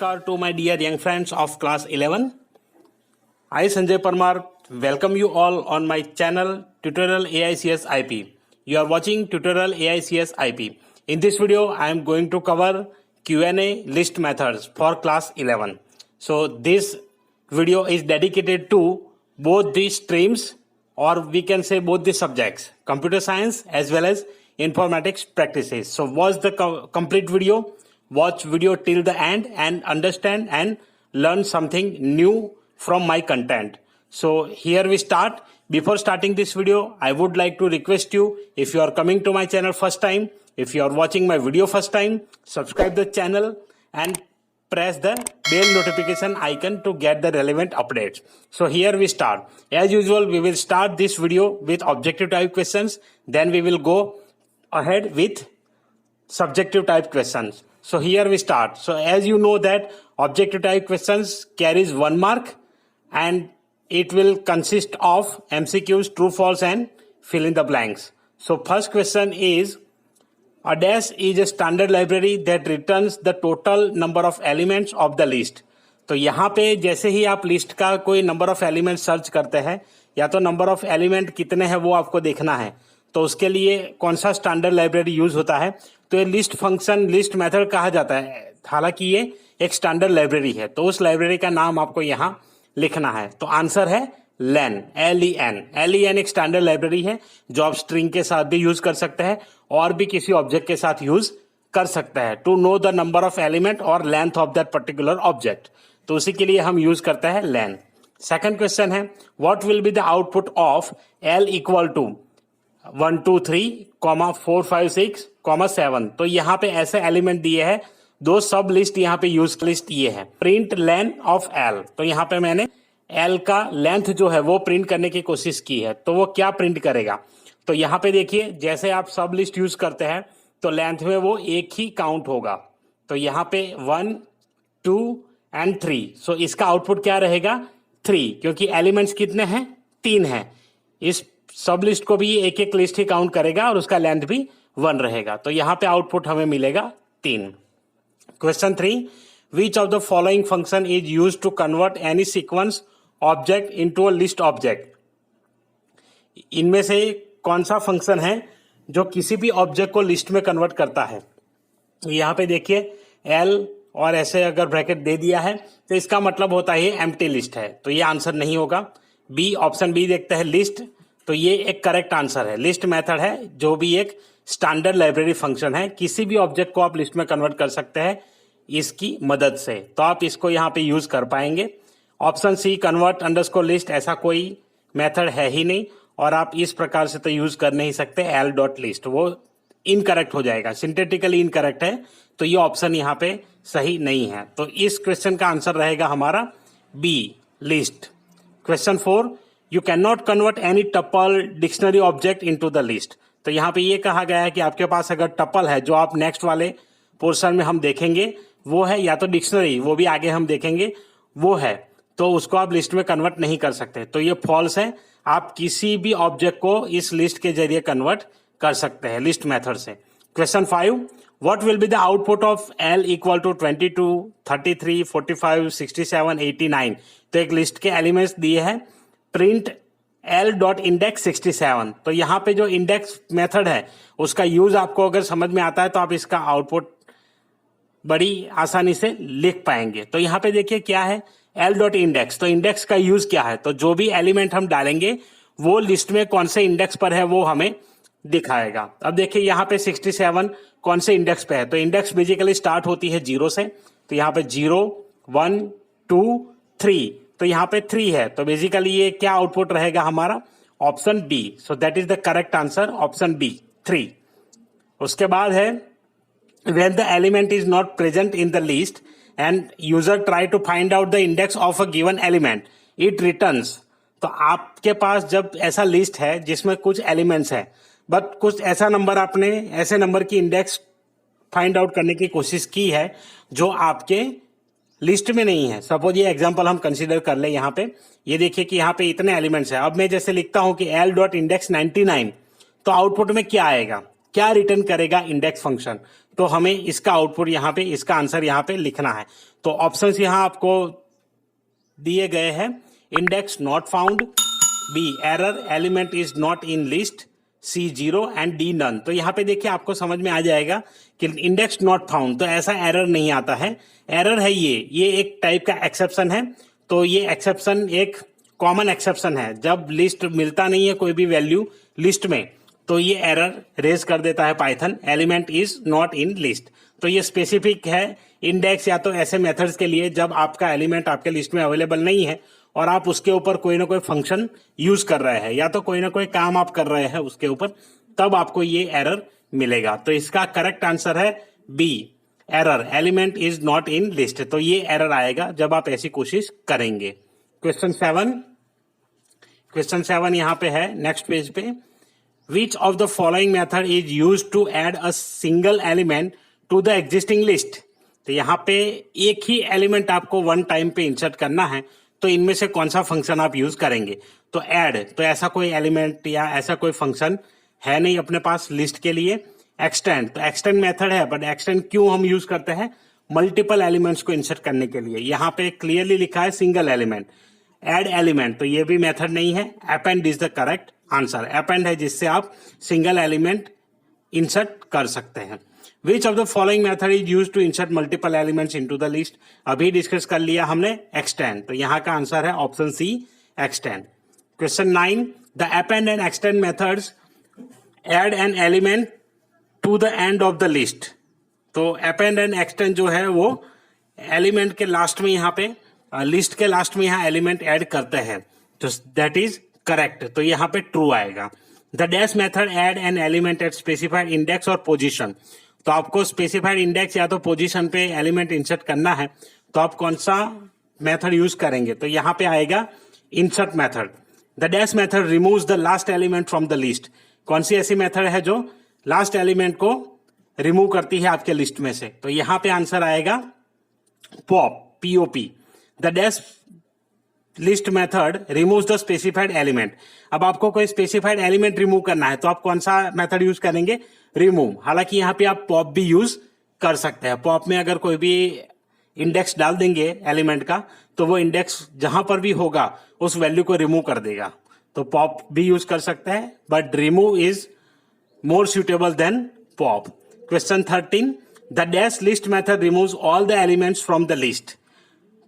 Namaskar to my dear young friends of class 11. I Sanjay Parmar welcome you all on my channel Tutorial AICS IP. You are watching Tutorial AICS IP. In this video I am going to cover Q&A list methods for class 11. So this video is dedicated to both the streams, or we can say both the subjects, computer science as well as informatics practices. So watch the complete video. Watch video till the end and understand and learn something new from my content. So here we start. Before starting this video, I would like to request you, if you are coming to my channel first time, if you are watching my video first time, subscribe the channel and press the bell notification icon to get the relevant updates. So here we start. As usual, we will start this video with objective type questions. Then we will go ahead with subjective type questions. So here we start. So as you know that objective type questions carries 1 mark and it will consist of MCQs, true, false and fill in the blanks. So first question is, a dash is a standard library that returns the total number of elements of the list. तो यहाँ पे जैसे ही आप list का कोई number of element search करते हैं, या तो नंबर ऑफ एलिमेंट कितने हैं वो आपको देखना है, तो उसके लिए कौन सा स्टैंडर्ड लाइब्रेरी यूज होता है, तो ये लिस्ट फंक्शन, लिस्ट मेथड कहा जाता है. हालांकि ये एक स्टैंडर्ड लाइब्रेरी है, तो उस लाइब्रेरी का नाम आपको यहाँ लिखना है. तो आंसर है लेन, LEN. LEN एक स्टैंडर्ड लाइब्रेरी है जो आप स्ट्रिंग के साथ भी यूज कर सकते हैं और भी किसी ऑब्जेक्ट के साथ यूज कर सकते हैं to know the number of element और length of that particular object. तो उसी के लिए हम यूज करते हैं लेन. सेकंड क्वेश्चन है, what will be the output of L equal to 1 2 3 4 5 6 7. तो यहाँ पे ऐसे एलिमेंट दिए हैं, दो सब लिस्ट यहाँ पे यूज लिस्ट ये है. Print lane of L. तो यहाँ पे मैंने L का लेंथ जो है वो प्रिंट करने की कोशिश की है. तो वो क्या प्रिंट करेगा, तो यहाँ पे देखिए, जैसे आप सब लिस्ट यूज करते हैं तो लेंथ में वो एक ही काउंट होगा. तो यहाँ पे 1 2 एंड 3. सो इसका आउटपुट क्या रहेगा, 3, क्योंकि एलिमेंट्स कितने हैं, 3 हैं. इस सब लिस्ट को भी एक एक लिस्ट ही काउंट करेगा और उसका लेंथ भी 1 रहेगा. तो यहाँ पे आउटपुट हमें मिलेगा 3. Question 3, which of the following function is use to convert any sequence object into a list object. इनमें से कौन सा फंक्शन है जो किसी भी ऑब्जेक्ट को लिस्ट में कन्वर्ट करता है. यहाँ पे देखिए L और ऐसे अगर ब्रैकेट दे दिया है तो इसका मतलब होता है ये एम्प्टी लिस्ट है, तो ये आंसर नहीं होगा. बी, ऑप्शन बी देखते हैं, लिस्ट. तो ये एक करेक्ट आंसर है. लिस्ट मेथड है जो भी एक स्टैंडर्ड लाइब्रेरी फंक्शन है, किसी भी ऑब्जेक्ट को आप लिस्ट में कन्वर्ट कर सकते हैं इसकी मदद से. तो आप इसको यहाँ पे यूज कर पाएंगे. Option C, convert underscore list, ऐसा कोई मेथड है ही नहीं और आप इस प्रकार से तो यूज कर नहीं सकते. L डॉट लिस्ट वो इनकरेक्ट हो जाएगा, सिंथेटिकली इनकरेक्ट है, तो ये ऑप्शन यहाँ पे सही नहीं है. तो इस क्वेश्चन का आंसर रहेगा हमारा B, list. Question 4, you can not convert any tuple dictionary object into the list. तो यहाँ पे ये कहा गया है कि आपके पास अगर टपल है, जो आप नेक्स्ट वाले पोर्शन में हम देखेंगे वो है, या तो डिक्शनरी, वो भी आगे हम देखेंगे, वो है, तो उसको आप लिस्ट में कन्वर्ट नहीं कर सकते. तो ये फॉल्स है. आप किसी भी ऑब्जेक्ट को इस लिस्ट के जरिए कन्वर्ट कर सकते हैं लिस्ट मेथड से. Question 5, what will be the output of L equal to 22 33 45 67 89. तो एक लिस्ट के एलिमेंट्स दिए हैं, प्रिंट L डॉट इंडेक्स 67. तो यहाँ पे जो इंडेक्स मेथड है उसका यूज आपको अगर समझ में आता है तो आप इसका आउटपुट बड़ी आसानी से लिख पाएंगे. तो यहाँ पे देखिए क्या है, L डॉट इंडेक्स. तो इंडेक्स का यूज क्या है, तो जो भी एलिमेंट हम डालेंगे वो लिस्ट में कौन से इंडेक्स पर है वो हमें दिखाएगा. अब देखिए यहाँ पे 67 कौन से इंडेक्स पे है, तो इंडेक्स बेसिकली स्टार्ट होती है 0 से. तो यहाँ पे 0 1 2 3, तो यहाँ पे 3 है. तो बेसिकली ये क्या आउटपुट रहेगा हमारा, option B. So that is the correct answer, option B, 3. उसके बाद है, when the element is not present in the list and user try to find out the index of a given element, it returns. तो आपके पास जब ऐसा list है जिसमें कुछ एलिमेंट्स है, बट कुछ ऐसा नंबर, आपने ऐसे नंबर की इंडेक्स फाइंड आउट करने की कोशिश की है जो आपके लिस्ट में नहीं है. सपोज ये एग्जांपल हम कंसीडर कर ले. यहाँ पे ये देखिए कि यहाँ पे इतने एलिमेंट्स है. अब मैं जैसे लिखता हूं कि L डॉट इंडेक्स 99, तो आउटपुट में क्या आएगा, क्या रिटर्न करेगा इंडेक्स फंक्शन. तो हमें इसका आउटपुट यहाँ पे, इसका आंसर यहाँ पे लिखना है। तो ऑप्शंस यहाँ आपको दिए गए हैं, index not found, B error element is not in list, C 0 and D none. तो यहाँ पे देखिए आपको समझ में आ जाएगा कि इंडेक्स नॉट फाउंड, तो ऐसा एरर नहीं आता है। एरर है ये एक टाइप का एक्सेप्शन है। तो ये एक्सेप्शन एक कॉमन एक्सेप्शन है, जब लिस्ट मिलता नहीं है कोई भी वैल्यू लिस्ट में, तो ये एरर रेज कर देता है Python, element is not in list. तो ये स्पेसिफिक है इंडेक्स या तो ऐसे मेथड्स के लिए जब आपका एलिमेंट आपके लिस्ट में अवेलेबल नहीं है और आप उसके ऊपर कोई ना कोई फंक्शन यूज कर रहे हैं या तो कोई ना कोई काम आप कर रहे हैं उसके ऊपर, तब आपको ये एरर मिलेगा। तो इसका करेक्ट आंसर है B, error element is not in list. तो ये एरर आएगा जब आप ऐसी कोशिश करेंगे। क्वेश्चन 7 यहाँ पे है नेक्स्ट पेज पे, Which of the following method is used to add a single element to the existing list? तो यहाँ पे एक ही एलिमेंट आपको वन टाइम पे इंसर्ट करना है, तो इनमें से कौन सा फंक्शन आप यूज करेंगे? तो ऐड, तो ऐसा कोई एलिमेंट या ऐसा कोई फंक्शन है नहीं अपने पास लिस्ट के लिए। एक्सटेंड, तो एक्सटेंड मेथड है, बट एक्सटेंड क्यों हम यूज करते हैं? मल्टीपल एलिमेंट्स को इंसर्ट करने के लिए। यहाँ पे क्लियरली लिखा है सिंगल एलिमेंट। एड एलिमेंट, तो ये भी मेथड नहीं है। Append is the correct answer. Append है जिससे आप सिंगल एलिमेंट इंसर्ट कर सकते हैं। Which of the following method is use to insert multiple elements into the list? अभी डिस्कस कर लिया हमने एक्सटेंड, तो यहाँ का आंसर है option C, extend. Question 9, the append and extend methods add an element to the end of the list. तो अपेंड एंड एक्सटेंड जो है वो एलिमेंट के लास्ट में, यहाँ पे लिस्ट के लास्ट में यहाँ एलिमेंट ऐड करते हैं, तो दैट इज करेक्ट। तो यहाँ पे ट्रू आएगा। The dash method add an element eight specified index और पोजीशन। तो आपको स्पेसिफाइड इंडेक्स या तो पोजीशन पे एलिमेंट इंसर्ट करना है, तो आप कौन सा मेथड यूज करेंगे? तो यहाँ पे आएगा insert method. The dash method removes the last element from the list. कौन सी ऐसी मेथड है जो लास्ट एलिमेंट को रिमूव करती है आपके लिस्ट में से? तो यहाँ पे आंसर आएगा pop, POP. The dash list method removes the specified element. अब आपको कोई स्पेसिफाइड एलिमेंट रिमूव करना है, तो आप कौन सा मेथड यूज करेंगे? रिमूव। हालांकि यहाँ पे आप पॉप भी यूज कर सकते हैं। पॉप में अगर कोई भी इंडेक्स डाल देंगे एलिमेंट का, तो वो इंडेक्स जहां पर भी होगा उस वैल्यू को रिमूव कर देगा। तो पॉप भी यूज कर सकते हैं, but remove is more suitable than pop. Question 13, the dash list method removes all the elements from the list.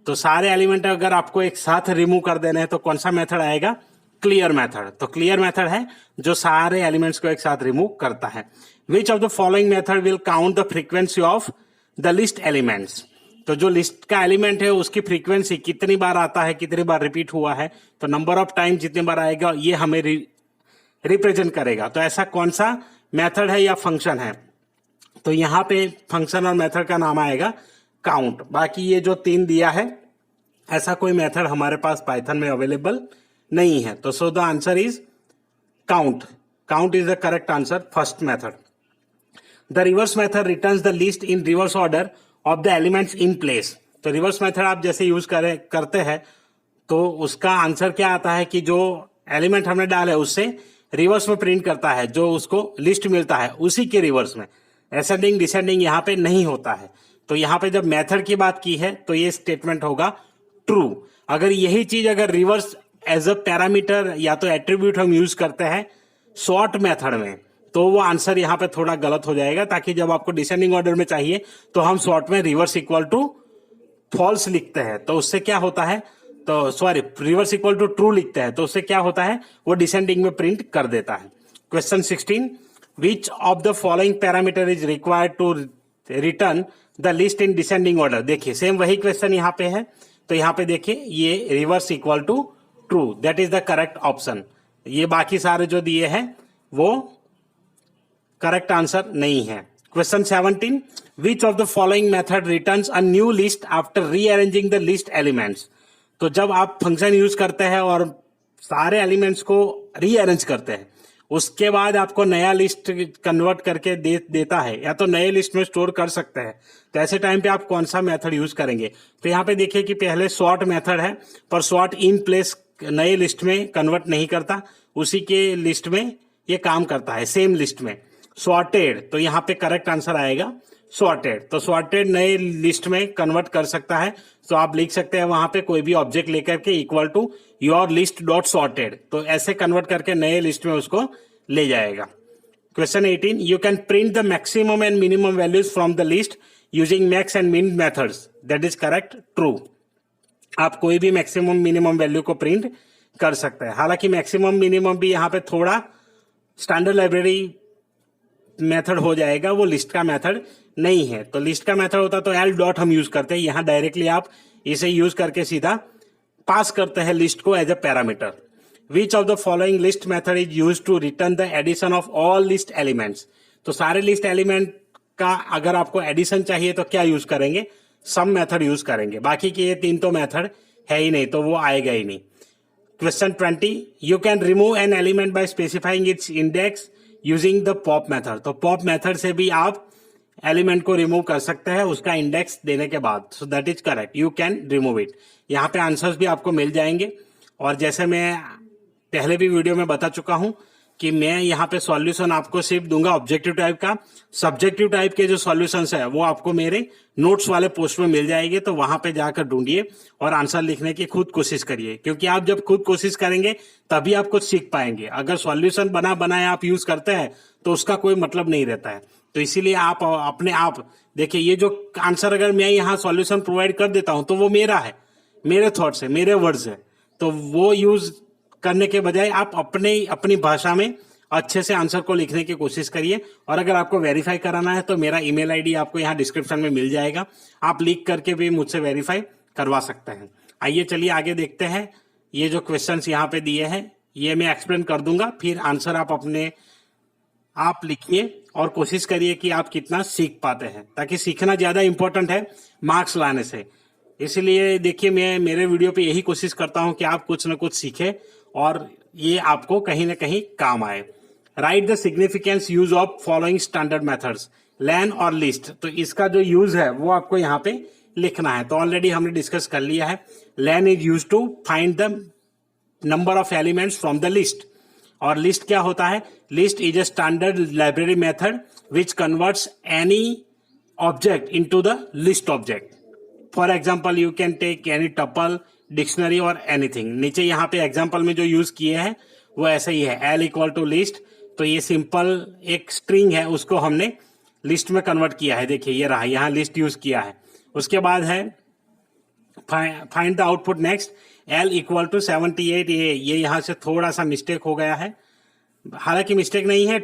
तो सारे एलिमेंट अगर आपको एक साथ रिमूव कर देने हैं, तो कौन सा मेथड आएगा? Clear method. तो क्लियर मेथड है जो सारे एलिमेंट्स को एक साथ रिमूव करता है। विच of the following method will count the frequency of the list elements. तो जो लिस्ट का एलिमेंट है उसकी फ्रीक्वेंसी कितनी बार आता है, कितनी बार रिपीट हुआ है, तो नंबर ऑफ टाइम जितनी बार आएगा ये हमें रिप्रेजेंट करेगा। तो ऐसा कौन सा मेथड है या फंक्शन है? तो यहाँ पे फंक्शन और मेथड का नाम आएगा काउंट। बाकी ये जो 3 दिया है, ऐसा कोई मेथड हमारे पास पाइथन में अवेलेबल नहीं है। तो so the answer is count. Count is the correct answer, first method. The reverse method returns the list in reverse order of the elements in place. तो रिवर्स मेथड आप जैसे use करते हैं, तो उसका आंसर क्या आता है कि जो एलिमेंट हमने डाले उससे रिवर्स में प्रिंट करता है, जो उसको लिस्ट मिलता है उसी के रिवर्स में। एसेंडिंग डिसेंडिंग यहाँ पे नहीं होता है। तो यहाँ पे जब मेथड की बात की है तो ये स्टेटमेंट होगा ट्रू। अगर यही चीज अगर रिवर्स एज अ पैरामीटर या तो एट्रीब्यूट हम यूज करते हैं सॉर्ट मेथड में, तो वो आंसर यहाँ पे थोड़ा गलत हो जाएगा। ताकि जब आपको डिसेंडिंग ऑर्डर में चाहिए तो हम सॉर्ट में रिवर्स इक्वल टू फॉल्स लिखते हैं, तो उससे क्या होता है, तो sorry reverse equal to true लिखते हैं, तो उससे क्या होता है, वो डिसेंडिंग में प्रिंट कर देता है। Question 16, which of the following parameter is required to return the list in descending order. देखिए सेम वही क्वेश्चन यहाँ पे है, तो यहाँ पे देखिए ये reverse equal to true, that is the correct option. ये बाकी सारे जो दिए हैं वो करेक्ट आंसर नहीं है। Question 17, which of the following method returns a new list after rearranging the list elements. तो जब आप फंक्शन यूज करते हैं और सारे एलिमेंट्स को रीअरेंज करते हैं, उसके बाद आपको नया लिस्ट कन्वर्ट करके देता है, या तो नए लिस्ट में स्टोर कर सकते हैं, तो ऐसे टाइम पे आप कौन सा मेथड यूज करेंगे? तो यहाँ पे देखिए कि पहले सॉर्ट मेथड है, पर सॉर्ट इन प्लेस नए लिस्ट में कन्वर्ट नहीं करता, उसी के लिस्ट में ये काम करता है, सेम लिस्ट में। सॉर्टेड, तो यहाँ पे करेक्ट आंसर आएगा सॉर्टेड, तो सॉर्टेड नए लिस्ट में कन्वर्ट कर सकता है। तो आप लिख सकते हैं वहां पे कोई भी ऑब्जेक्ट लेकर के equal to your list dot sorted, तो ऐसे कन्वर्ट करके नए लिस्ट में उसको ले जाएगा। Question 18, you can print the maximum and minimum values from the list using max and min methods, that is correct, true. आप कोई भी मैक्सिमम मिनिमम वैल्यू को प्रिंट कर सकते हैं। हालांकि मैक्सिमम मिनिमम भी यहाँ पे थोड़ा स्टैंडर्ड लाइब्रेरी मेथड हो जाएगा, वो लिस्ट का मेथड नहीं है। तो लिस्ट का मेथड होता तो एल डॉट हम यूज करते हैं, यहाँ डायरेक्टली आप इसे यूज करके सीधा पास करते हैं लिस्ट को as a parameter. Which of the following list method is use to return the addition of all list elements, तो सारे लिस्ट एलिमेंट का अगर आपको एडिशन चाहिए तो क्या यूज करेंगे, सम मेथड यूज करेंगे। बाकी के ये तीन तो मेथड है ही नहीं, तो वो आएगा ही नहीं। Question 20, you can remove an element by specifying it's index using the pop method, तो पॉप मेथड से भी आप एलिमेंट को रिमूव कर सकते हैं उसका इंडेक्स देने के बाद। सो that is correct, you can remove it. यहाँ पे आंसर्स भी आपको मिल जाएंगे। और जैसे मैं पहले भी वीडियो में बता चुका हूं कि मैं यहाँ पे सॉल्यूशन आपको सिर्फ दूंगा ऑब्जेक्टिव टाइप का, सब्जेक्टिव टाइप के जो सॉल्यूशंस है वो आपको मेरे नोट्स वाले पोस्ट में मिल जाएंगे, तो वहां पे जाकर ढूंढिए और आंसर लिखने की खुद कोशिश करिए, क्योंकि आप जब खुद कोशिश करेंगे तभी आप कुछ सीख पाएंगे। अगर सॉल्यूशन बना बनाए आप यूज करते हैं तो उसका कोई मतलब नहीं रहता है। तो इसीलिए आप अपने आप देखिए, ये जो आंसर अगर मैं यहाँ सॉल्यूशन प्रोवाइड कर देता हूं तो वो मेरा है, मेरे थॉट्स है, मेरे वर्ड्स है, तो वो यूज करने के बजाय आप अपनी भाषा में अच्छे से आंसर को लिखने की कोशिश करिए। और अगर आपको वेरीफाई कराना है तो मेरा ईमेल आईडी आपको यहाँ डिस्क्रिप्शन में मिल जाएगा, आप लिख करके भी मुझसे वेरीफाई करवा सकते हैं। आइए चलिए आगे देखते हैं। ये जो क्वेश्चंस यहाँ पे दिए हैं ये मैं एक्सप्लेन कर दूंगा, फिर आंसर आप लिखिए और कोशिश करिए कि आप कितना सीख पाते हैं, ताकि सीखना ज्यादा इंपॉर्टेंट है मार्क्स लाने से। इसलिए देखिए, मैं मेरे वीडियो पे यही कोशिश करता हूं कि आप कुछ न कुछ सीखें और ये आपको कहीं ना कहीं काम आए। Write the significance use of following standard methods, len और लिस्ट, तो इसका जो यूज है वो आपको यहाँ पे लिखना है। तो ऑलरेडी हमने डिस्कस कर लिया है। Len is use to find the number of elements from the list, और लिस्ट क्या होता है, list is a standard library method which converts any object into the list object. For example you can take any tuple, dictionary और anything. नीचे यहाँ पे example में जो यूज किए हैं वो ऐसे ही है, एल इक्वल टू लिस्ट, तो ये सिंपल एक स्ट्रिंग है उसको हमने लिस्ट में कन्वर्ट किया है। देखिए ये रहा, यहाँ लिस्ट यूज किया है। उसके बाद है find the output next, L equal to 78, ये यहाँ से थोड़ा सा मिस्टेक हो गया है, हालांकि मिस्टेक नहीं है,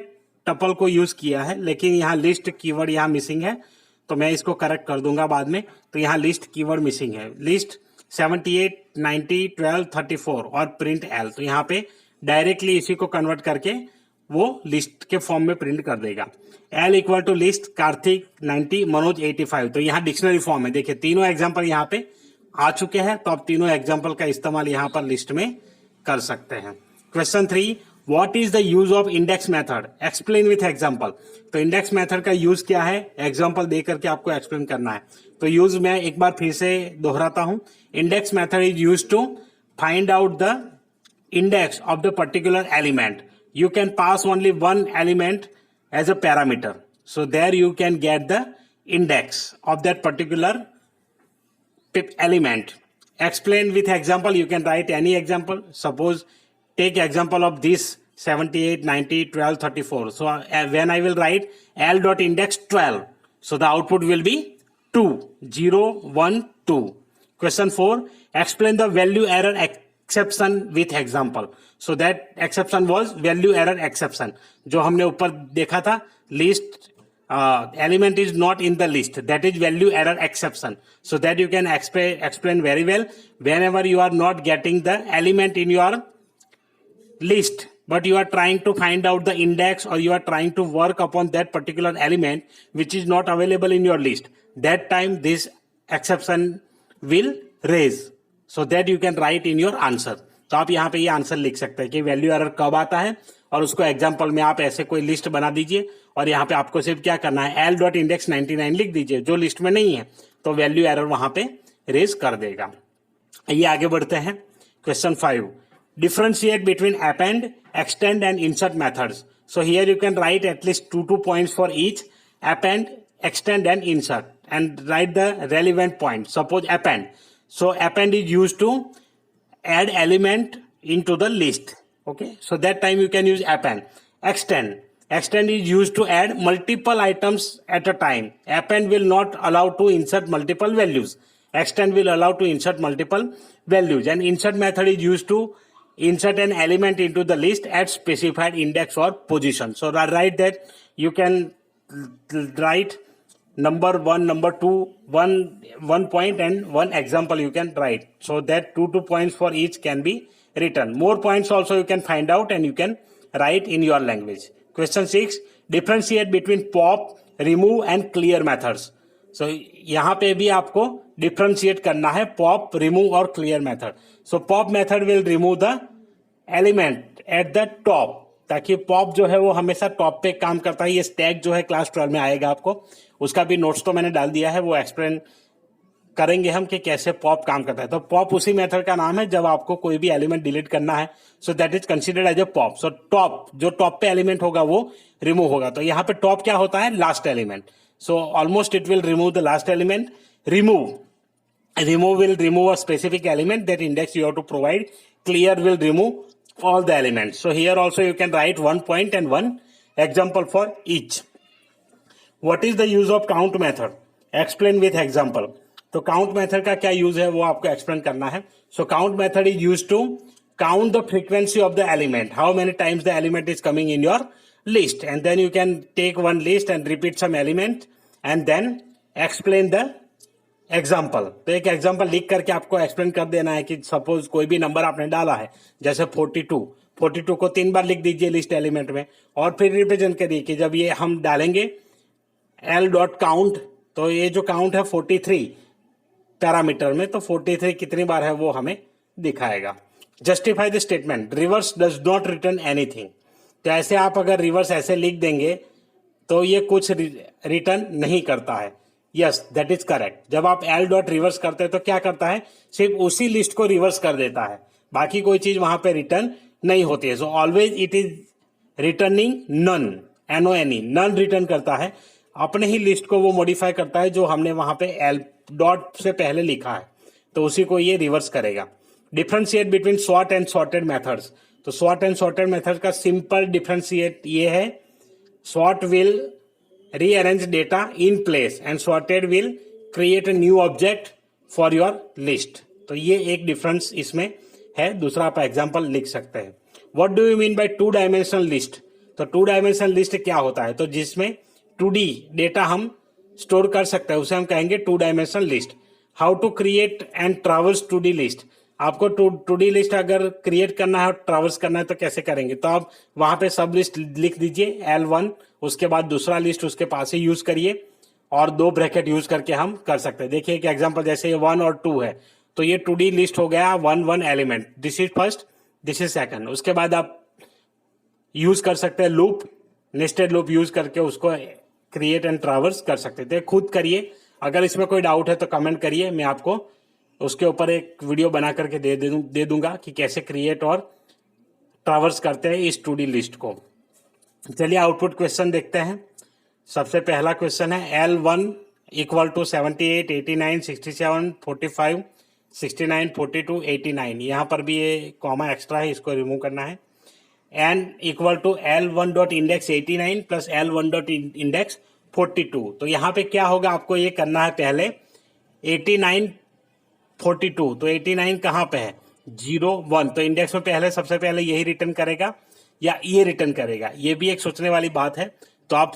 टपल को यूज किया है, लेकिन यहाँ लिस्ट कीवर्ड यहाँ मिसिंग है, तो मैं इसको करेक्ट कर दूंगा बाद में। तो यहाँ लिस्ट कीवर्ड मिसिंग है, लिस्ट 78, 90, 12, 34 और प्रिंट एल, तो यहाँ पे डायरेक्टली इसी को कन्वर्ट करके वो लिस्ट के फॉर्म में प्रिंट कर देगा। L equal to list Kartik 90, Manoj 85, तो यहाँ डिक्शनरी फॉर्म है। देखिए तीनों एग्जाम्पल यहाँ पे आ चुके हैं, तो आप तीनों एग्जाम्पल का इस्तेमाल यहाँ पर लिस्ट में कर सकते हैं। Question 3, what is the use of index method, explain with example, तो इंडेक्स मेथड का यूज क्या है, एग्जाम्पल दे करके आपको एक्सप्लेन करना है। तो यूज मैं एक बार फिर से दोहराता हूं, index method is use to find out the index of the particular element. You can pass only one element as a parameter. So there you can get the index of that particular element. Explain with example. You can write any example. Suppose take example of this 78, 90, 12, 34. So when I will write L dot index 12, so the output will be 2, 0, 1, 2. Question 4. Explain the value error exception with example. So that exception was value error exception. जो हमने ऊपर देखा था, list element is not in the list. That is value error exception. So that you can explain very well whenever you are not getting the element in your list, but you are trying to find out the index or you are trying to work upon that particular element which is not available in your list. That time this exception will raise. So that you can write in your answer. तो आप यहाँ पे ये answer लिख सकते हैं कि value error कब आता है, और उसको एग्जाम्पल में आप ऐसे कोई लिस्ट बना दीजिए और यहाँ पे आपको सिर्फ क्या करना है, एल डॉट इंडेक्स 99 लिख दीजिए, जो लिस्ट में नहीं है तो वैल्यू एरर वहां पे रेज कर देगा। ये आगे बढ़ते हैं। Question 5, differentiate between append, extend and insert methods. So here you can write at least 2 points for each. Append, extend and insert and write the relevant point. Suppose append. So append is used to add element into the list. Okay, so that time you can use append. Extend is used to add multiple items at a time. Append will not allow to insert multiple values. Extend will allow to insert multiple values. And insert method is used to insert an element into the list at specified index or position. So write that. You can write number 1, number 2, one point and one example you can write, so that 2 points for each can be written. More points also you can find out and you can write in your language. Question 6, differentiate between pop, remove and clear methods. So यहाँ पे भी आपको differentiate करना है pop, remove और clear method. So pop method will remove the element at the top, ताकि pop जो है वो हमेशा टॉप पे काम करता है. ये स्टैक जो है क्लास 12 में आएगा आपको, उसका भी नोट्स तो मैंने डाल दिया है, वो एक्सप्लेन करेंगे हम कि कैसे पॉप काम करता है. तो पॉप उसी मेथड का नाम है जब आपको कोई भी एलिमेंट डिलीट करना है, so that is considered as a pop. So top, जो टॉप पे एलिमेंट होगा वो रिमूव होगा. तो यहाँ पे टॉप क्या होता है? Last element. So almost it will remove the last element. Remove will remove a specific element that index you have to provide. Clear will remove all the elements. So here also you can write 1 point and 1 example for each. What is the use of count method? Explain with example. तो count method का क्या use है वो आपको explain करना है. So count method is used to count the frequency of the element. How many times the element is coming in your list. And then you can take one list and repeat some element and then explain the example. तो एक example लिख करके आपको explain कर देना है कि suppose कोई भी नंबर आपने डाला है, जैसे 42 को 3 बार लिख दीजिए लिस्ट एलिमेंट में और फिर रिप्रेजेंट करिए कि जब ये हम डालेंगे l.count, तो ये जो काउंट है 43 पैरामीटर में, तो 43 कितनी बार है वो हमें दिखाएगा. Justify the statement. Reverse does not return anything. तो ऐसे आप अगर रिवर्स ऐसे लिख देंगे तो ये कुछ रिटर्न नहीं करता है. Yes, that is correct. जब आप l डॉट रिवर्स करते हैं तो क्या करता है? सिर्फ उसी लिस्ट को रिवर्स कर देता है, बाकी कोई चीज वहां पे रिटर्न नहीं होती है. So always it is returning none, NONE, none return करता है. अपने ही लिस्ट को वो मॉडिफाई करता है जो हमने वहां पे l डॉट से पहले लिखा है, तो उसी को ये रिवर्स करेगा. Differentiate between sort and sorted methods. तो सॉर्ट एंड सॉर्टेड मेथड का सिंपल डिफरेंशिएट ये है. Sort will rearrange data in place and sorted will create a new object for your list. तो ये एक डिफरेंस इसमें है. दूसरा आप एग्जांपल लिख सकते हैं. What do you mean by 2 dimensional list? तो 2 dimensional list क्या होता है? तो जिसमें 2D डेटा हम स्टोर कर सकते हैं उसे हम कहेंगे 2 dimensional list. How to create and traverse 2D list? आपको 2D लिस्ट अगर क्रिएट करना है और ट्रावर्स करना है तो कैसे करेंगे? तो आप वहां पे सब लिस्ट लिख दीजिए L1, उसके बाद दूसरा लिस्ट उसके पास ही यूज करिए और 2 ब्रैकेट यूज करके हम कर सकते हैं. देखिए एक एग्जांपल, जैसे ये 1 और 2 है तो ये 2D लिस्ट हो गया 1 element. This is first, this is second. उसके बाद आप यूज कर सकते हैं लूप, नेस्टेड लूप यूज करके उसको क्रिएट एंड ट्रावर्स कर सकते थे. खुद करिए. अगर इसमें कोई डाउट है तो कमेंट करिए, मैं आपको उसके ऊपर एक वीडियो बना करके दे दूंगा कि कैसे क्रिएट और ट्रावर्स करते हैं इस 2D लिस्ट को. चलिए आउटपुट क्वेश्चन देखते हैं. सबसे पहला क्वेश्चन है L1 इक्वल टू 78, 89, 67, 45, 69, 42, 89. यहाँ पर भी ये कॉमा एक्स्ट्रा है, इसको रिमूव करना है. N equal to L1 dot index 89 plus L1 dot index 42. तो यहाँ पे क्या होगा, आपको ये करना है पहले 89 42. तो 89 कहाँ पे है? 0 1. तो इंडेक्स में पहले सबसे पहले यही रिटर्न करेगा या ये रिटर्न करेगा? ये भी एक सोचने वाली बात है. तो आप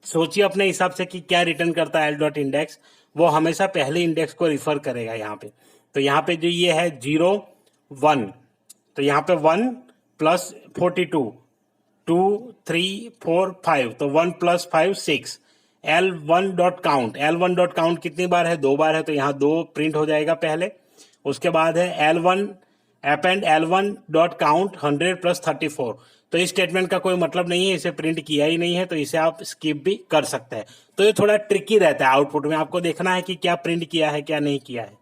सोचिए अपने हिसाब से कि क्या रिटर्न करता है L डॉट इंडेक्स. वो हमेशा पहले इंडेक्स को रिफर करेगा यहाँ पे. तो यहाँ पे जो ये है 0 1, तो यहाँ पे 1 प्लस 42 2 3 4 5, तो 1 plus 5 6. L1 dot count, L1 dot count कितनी बार है? 2 बार है, तो यहाँ 2 प्रिंट हो जाएगा पहले. उसके बाद है L1 append L1 dot count 100 plus 34. तो इस स्टेटमेंट का कोई मतलब नहीं है, इसे प्रिंट किया ही नहीं है, तो इसे आप स्किप भी कर सकते हैं. तो ये थोड़ा ट्रिकी रहता है. आउटपुट में आपको देखना है कि क्या प्रिंट किया है क्या नहीं किया है.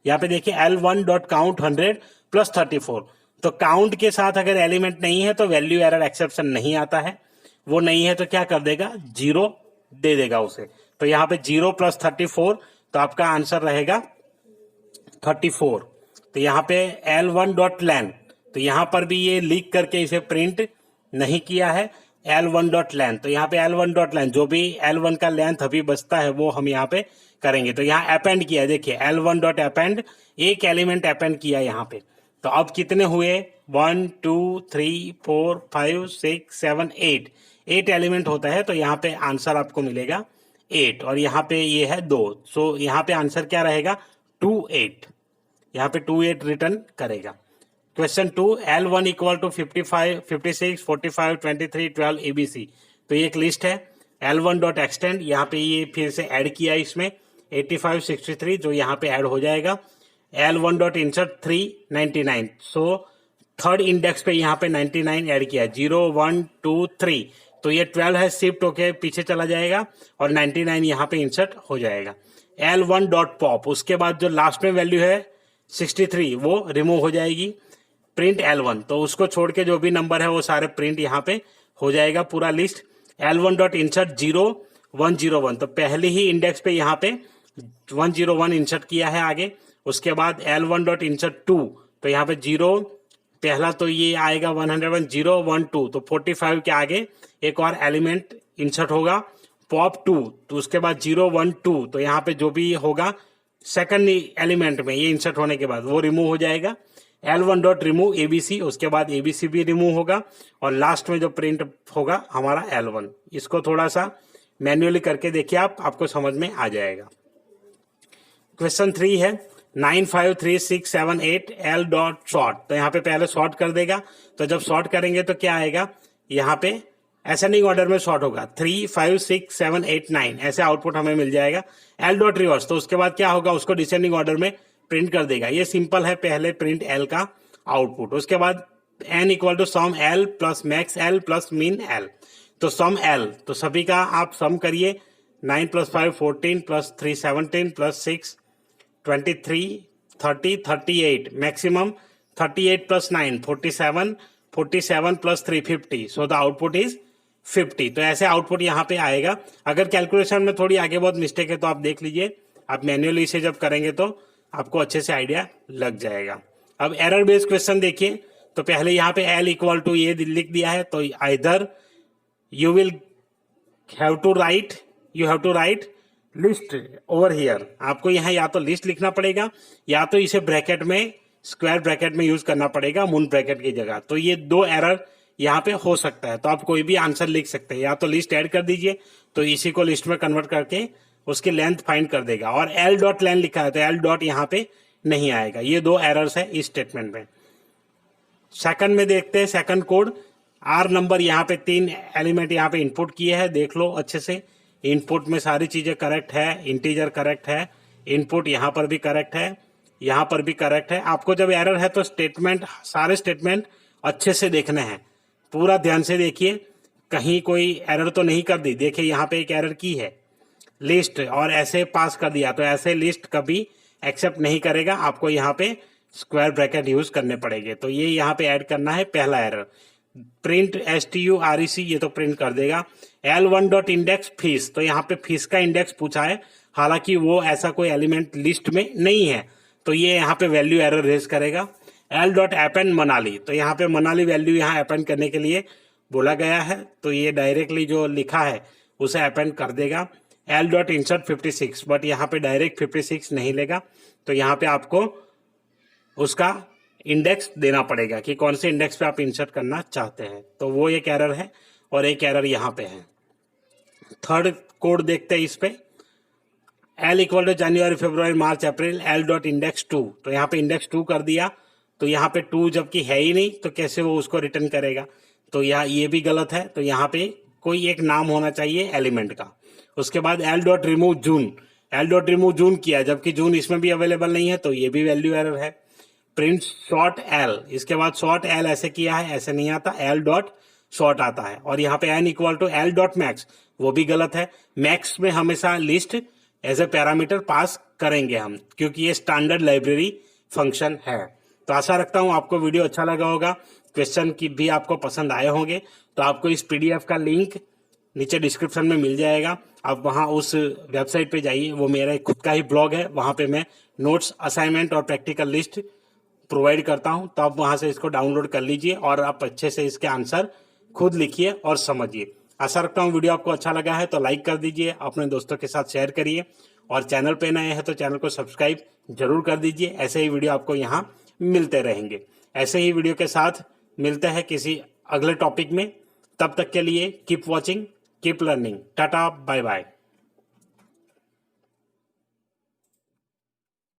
यहाँ पे देखिए L1 डॉट काउंट 100 प्लस 34. तो काउंट के साथ अगर एलिमेंट नहीं है तो वैल्यू एरर एक्सेप्शन नहीं आता है. वो नहीं है तो क्या कर देगा? 0 दे देगा उसे. तो यहाँ पे 0 + 34, तो आपका आंसर रहेगा 34। तो यहाँ पे L1.len, तो यहाँ पर भी ये लीक करके इसे प्रिंट नहीं किया है L1.len। तो यहाँ पे L1.len, जो भी L1 का लेंथ अभी बचता है वो हम यहाँ पे करेंगे। तो यहाँ अपेंड किया, देखिए L1.append, एक एलिमेंट अपेंड किया यहाँ पे। तो अब कितने हुए, 1 2 3 4 5 6 7 8, 8 एलिमेंट होता है। तो यहाँ पे आंसर आपको मिलेगा 8, और यहाँ पे ये है 2। सो यहाँ पे आंसर क्या रहेगा, 28। यहाँ पे 28 रिटर्न करेगा। Question 2, L1 = 55 56 45 23 12 ABC। तो ये एक लिस्ट है। L1.extend, यहाँ पे ये फिर से ऐड किया इसमें 85 63, जो यहाँ पे ऐड हो जाएगा। L1.insert 3 99, सो थर्ड इंडेक्स पे यहाँ पे 99 ऐड किया, 0 1 2 3, तो ये 12 है, शिफ्ट होके पीछे चला जाएगा और 99 यहाँ पे इंसर्ट हो जाएगा। L1.pop, उसके बाद जो लास्ट में वैल्यू है 63 वो रिमूव हो जाएगी। प्रिंट L1, तो उसको छोड़ के जो भी नंबर है वो सारे प्रिंट यहाँ पे हो जाएगा पूरा लिस्ट। L1.insert 0 1 0 1, तो पहले ही इंडेक्स पे यहाँ पे 101 इंसर्ट किया है आगे। उसके बाद L1.insert 2, तो यहाँ पे 0 पहला, तो ये आएगा 101 0 1 2, तो 45 के आगे एक और एलिमेंट इंसर्ट होगा। पॉप 2, तो उसके बाद 0 1 2, तो यहाँ पे जो भी होगा सेकंड एलिमेंट में ये इंसर्ट होने के बाद वो रिमूव हो जाएगा। L1.remove ABC, उसके बाद ABC भी रिमूव होगा, और लास्ट में जो प्रिंट होगा हमारा L1। इसको थोड़ा सा मैन्युअली करके देखिए आप, आपको समझ में आ जाएगा। क्वेश्चन 3 है 9 5 3 6 7 8 L.sort, तो यहाँ पे पहले सॉर्ट कर देगा। तो जब सॉर्ट करेंगे तो क्या आएगा, यहाँ पे असेंडिंग ऑर्डर में सॉर्ट होगा, 3 5 6 7 8 9, ऐसे आउटपुट हमें मिल जाएगा। L.reverse, तो उसके बाद क्या होगा, उसको डिसेंडिंग ऑर्डर में प्रिंट कर देगा। ये सिंपल है, पहले प्रिंट L का आउटपुट। उसके बाद N = सम L + max L + min L, तो सम L, तो सभी का आप सम करिए, 9 + 5 14 + 3 17 + 6 23 30 38, maximum 38 + 9 47 47 + 3 50, so the output is 50। तो ऐसे आउटपुट यहाँ पे आएगा। अगर कैलकुलेशन में थोड़ी आगे बहुत मिस्टेक है तो आप देख लीजिए, आप मैन्युअली इसे जब करेंगे तो आपको अच्छे से आइडिया लग जाएगा। अब एरर बेस्ड क्वेश्चन देखिए, तो पहले यहाँ पे L = ये लिख दिया है, तो either you have to write list over here, आपको यहाँ या तो लिस्ट लिखना पड़ेगा या तो इसे ब्रैकेट में, स्क्वायर ब्रैकेट में यूज करना पड़ेगा मून ब्रैकेट की जगह। तो ये दो एरर यहाँ पे हो सकता है, तो आप कोई भी आंसर लिख सकते हैं, या तो लिस्ट ऐड कर दीजिए तो इसी को लिस्ट में कन्वर्ट करके उसकी लेंथ फाइंड कर देगा, और L.len लिखा है तो L. यहाँ पे नहीं आएगा। ये दो एरर्स है इस स्टेटमेंट में। सेकंड में देखते हैं, सेकंड कोड R नंबर, यहाँ पे 3 एलिमेंट यहाँ पे इनपुट किए हैं, देख लो अच्छे से। इनपुट में सारी चीजें करेक्ट है, इंटीजर करेक्ट है, इनपुट यहाँ पर भी करेक्ट है, यहाँ पर भी करेक्ट है। आपको जब एरर है तो स्टेटमेंट, सारे स्टेटमेंट अच्छे से देखने हैं, पूरा ध्यान से देखिए, कहीं कोई एरर तो नहीं कर दी। देखिए यहाँ पे एक एरर की है, लिस्ट, और ऐसे पास कर दिया, तो ऐसे लिस्ट कभी एक्सेप्ट नहीं करेगा, आपको यहाँ पे स्क्वायर ब्रैकेट यूज करने पड़ेंगे। तो ये यहाँ पे ऐड करना है पहला एरर। प्रिंट STUREC, ये तो प्रिंट कर देगा। L1.index फीस, तो यहाँ पे फीस का इंडेक्स पूछा है, हालांकि वो ऐसा कोई एलिमेंट लिस्ट में नहीं है, तो ये यहाँ पे वैल्यू एरर रेज करेगा। L.append मनाली, तो यहाँ पे मनाली वैल्यू यहाँ अपेंड करने के लिए बोला गया है, तो ये डायरेक्टली जो लिखा है उसे अपेंड कर देगा। L.insert 56, बट यहाँ पे डायरेक्ट 56 नहीं लेगा, तो यहाँ पे आपको उसका इंडेक्स देना पड़ेगा कि कौन से इंडेक्स पे आप इंसर्ट करना चाहते हैं। तो वो एक एरर है, और एक एरर यहाँ पे है। थर्ड कोड देखते हैं इस पे, L = जनवरी फरवरी मार्च अप्रैल L.index 2, तो यहाँ पे इंडेक्स 2 कर दिया, तो यहाँ पे 2 जबकि है ही नहीं तो कैसे वो उसको रिटर्न करेगा, तो यहाँ ये भी गलत है। तो यहाँ पे कोई एक नाम होना चाहिए एलिमेंट का। उसके बाद L.remove जून, L.remove जून किया, जबकि जून इसमें भी अवेलेबल नहीं है, तो ये भी वैल्यू एरर है। प्रिंट sort L, इसके बाद sort L ऐसे किया है, ऐसे नहीं आता, L.sort आता है। और यहाँ पे N = L.max, वो भी गलत है। मैक्स में हमेशा list as a parameter pass करेंगे हम, क्योंकि ये स्टैंडर्ड लाइब्रेरी फंक्शन है। तो आशा रखता हूँ आपको वीडियो अच्छा लगा होगा, क्वेश्चन की भी आपको पसंद आए होंगे। तो आपको इस PDF का लिंक नीचे डिस्क्रिप्शन में मिल जाएगा, आप वहाँ उस वेबसाइट पे जाइए, वो मेरा एक खुद का ही ब्लॉग है, वहाँ पे मैं नोट्स, असाइनमेंट और प्रैक्टिकल लिस्ट प्रोवाइड करता हूँ। तो आप वहाँ से इसको डाउनलोड कर लीजिए और आप अच्छे से इसके आंसर खुद लिखिए और समझिए। आशा रखता हूँ वीडियो आपको अच्छा लगा है तो लाइक कर दीजिए, अपने दोस्तों के साथ शेयर करिए और चैनल पे नए हैं तो चैनल को सब्सक्राइब जरूर कर दीजिए। ऐसे ही वीडियो आपको यहाँ मिलते रहेंगे। ऐसे ही वीडियो के साथ मिलते हैं किसी अगले टॉपिक में। तब तक के लिए keep watching, keep learning. Tata, bye bye.